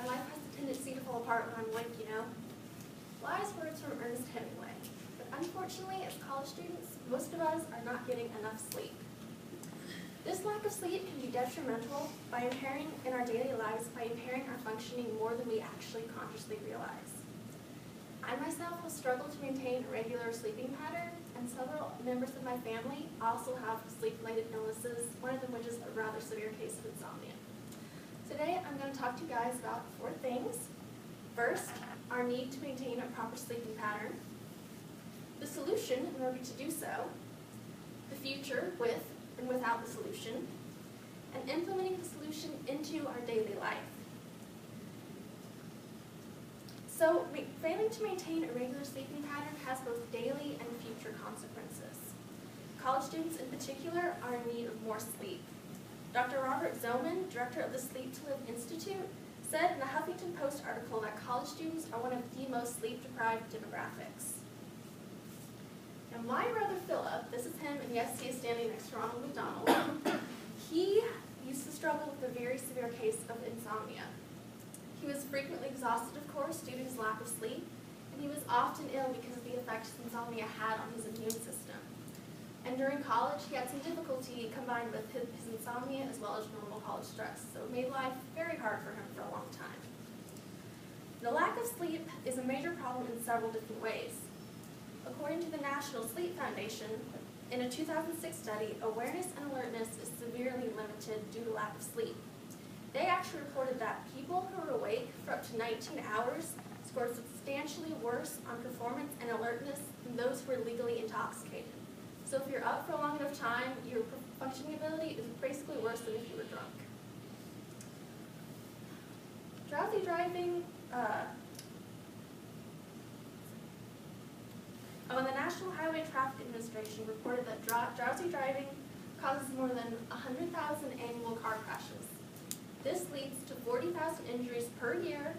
My life has a tendency to fall apart when I'm awake, you know. Wise words from Ernest Hemingway. But unfortunately, as college students, most of us are not getting enough sleep. This lack of sleep can be detrimental by impairing in our daily lives by impairing our functioning more than we actually consciously realize. I myself have struggled to maintain a regular sleeping pattern, and several members of my family also have sleep-related illnesses, one of them which is a rather severe case of insomnia. Today, I'm going to talk to you guys about 4 things. First, our need to maintain a proper sleeping pattern, the solution in order to do so, the future with and without the solution, and implementing the solution into our daily life. So, failing to maintain a regular sleeping pattern has both daily and future consequences. College students in particular are in need of more sleep. Dr. Robert Zoman, director of the Sleep to Live Institute, said in a Huffington Post article that college students are one of the most sleep-deprived demographics. Now, my brother Philip, this is him, and yes, he is standing next to Ronald McDonald, he used to struggle with a very severe case of insomnia. He was frequently exhausted, of course, due to his lack of sleep, and he was often ill because of the effects insomnia had on his immune system. And during college, he had some difficulty combined with his insomnia as well as normal college stress, so it made life very hard for him for a long time. The lack of sleep is a major problem in several different ways. According to the National Sleep Foundation, in a 2006 study, awareness and alertness is severely limited due to lack of sleep. They actually reported that people who are awake for up to 19 hours score substantially worse on performance and alertness than those who are legally intoxicated. So if you're up for a long enough time, your functioning ability is basically worse than if you were drunk. Drowsy driving, the National Highway Traffic Administration reported that drowsy driving causes more than 100,000 annual car crashes. This leads to 40,000 injuries per year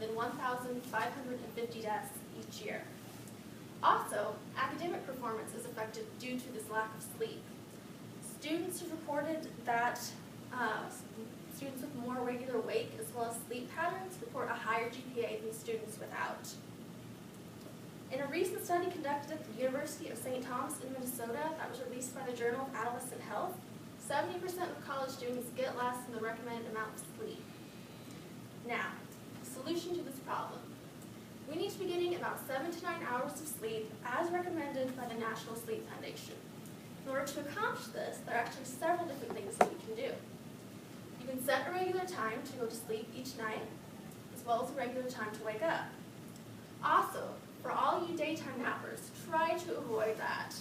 and then 1,550 deaths each year. Also, academic performance is affected due to this lack of sleep. Students have reported that students with more regular wake as well as sleep patterns report a higher GPA than students without. In a recent study conducted at the University of St. Thomas in Minnesota that was released by the Journal of Adolescent Health, 70% of college students get less than the recommended amount of sleep. Now, solution to this problem. We need to be getting about 7 to 9 hours of sleep as recommended by the National Sleep Foundation. In order to accomplish this, there are actually several different things that we can do. You can set a regular time to go to sleep each night, as well as a regular time to wake up. Also, for all you daytime nappers, try to avoid that.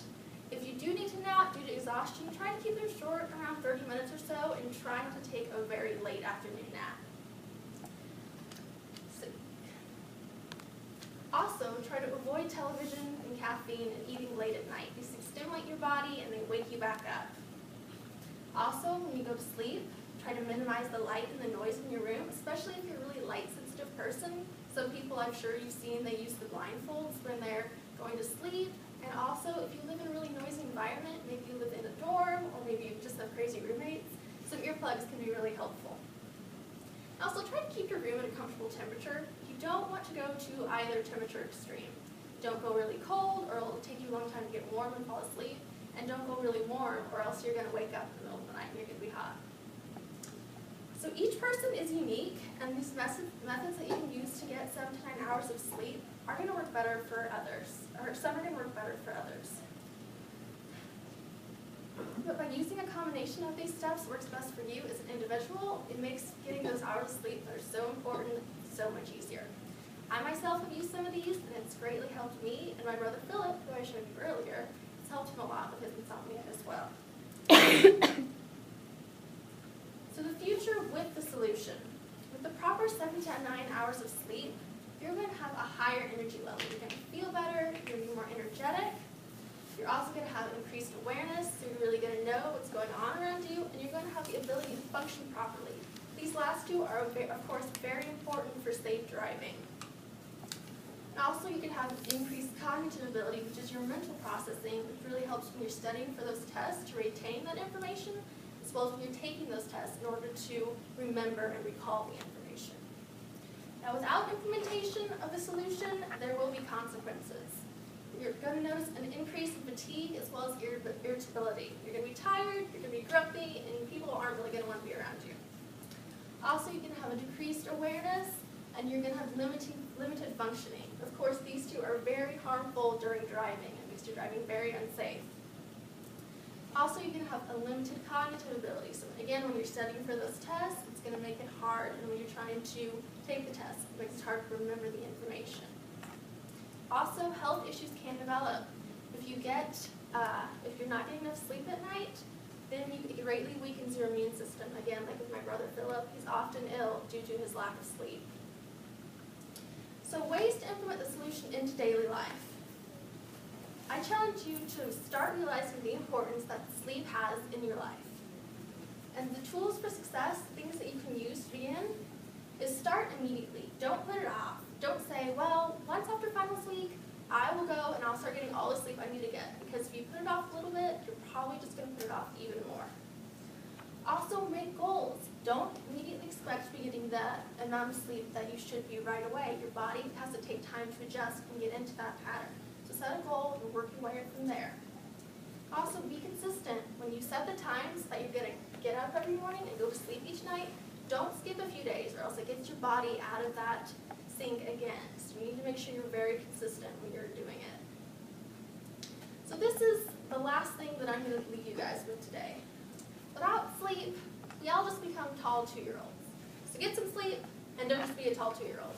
If you do need to nap due to exhaustion, try to keep them short, around 30 minutes or so, and try not to take a very late afternoon nap. Also, try to avoid television and caffeine and eating late at night. These things stimulate your body and they wake you back up. Also, when you go to sleep, try to minimize the light and the noise in your room, especially if you're a really light-sensitive person. Some people I'm sure you've seen, they use the blindfolds when they're going to sleep. And also, if you live in a really noisy environment, maybe you live in a dorm, or maybe you just have crazy roommates, some earplugs can be really helpful. Also, try to keep your room at a comfortable temperature. You don't want to go to either temperature extreme. Don't go really cold, or it'll take you a long time to get warm and fall asleep. And don't go really warm, or else you're going to wake up in the middle of the night and you're going to be hot. So each person is unique, and these methods that you can use to get 7 to 9 hours of sleep are going to work better for others, or some are going to work better for others. But by using a combination of these steps works best for you as an individual, it makes getting those hours of sleep that are so important so much easier. I myself have used some of these, and it's greatly helped me, and my brother Philip, who I showed you earlier, it's helped him a lot with his insomnia as well. So the future with the solution. With the proper 7 to 9 hours of sleep, you're going to have a higher energy level. You're going to feel better, you're going to be more energetic, you're also going to have increased awareness, so you're really going to know what's going on around you, and you're going to have the ability to function properly. These last two are, of course, very important for safe driving. And also, you can have increased cognitive ability, which is your mental processing, which really helps when you're studying for those tests to retain that information, as well as when you're taking those tests in order to remember and recall the information. Now, without implementation of the solution, there will be consequences. You're going to notice an increase in fatigue as well as irritability. You're going to be tired, you're going to be grumpy, and people aren't really going to want to be around you. Also, you're going to have a decreased awareness, and you're going to have limited functioning. Of course, these two are very harmful during driving. It makes your driving very unsafe. Also, you're going to have a limited cognitive ability. So again, when you're studying for those tests, it's going to make it hard. And when you're trying to take the test, it makes it hard to remember the information. Also, health issues can develop. If you're not getting enough sleep at night, then it greatly weakens your immune system. Again, like with my brother Philip, he's often ill due to his lack of sleep. So ways to implement the solution into daily life. I challenge you to start realizing the importance that sleep has in your life. And the tools for success, things that you can use to begin, is start immediately. Don't put it off. Don't say, well, once after finals week, I will go and I'll start getting all the sleep I need to get. Because if you put it off a little bit, you're probably just going to put it off even more. Also, make goals. Don't immediately expect to be getting the amount of sleep that you should be right away. Your body has to take time to adjust and get into that pattern. So set a goal and work your way from there. Also, be consistent. When you set the times that you're going to get up every morning and go to sleep each night, don't skip a few days or else it gets your body out of that sync again. So you need to make sure you're very consistent when you're doing it. So this is the last thing that I'm going to leave you guys with today. Without sleep, y'all just become tall 2-year-olds. So get some sleep and don't just be a tall 2-year-old.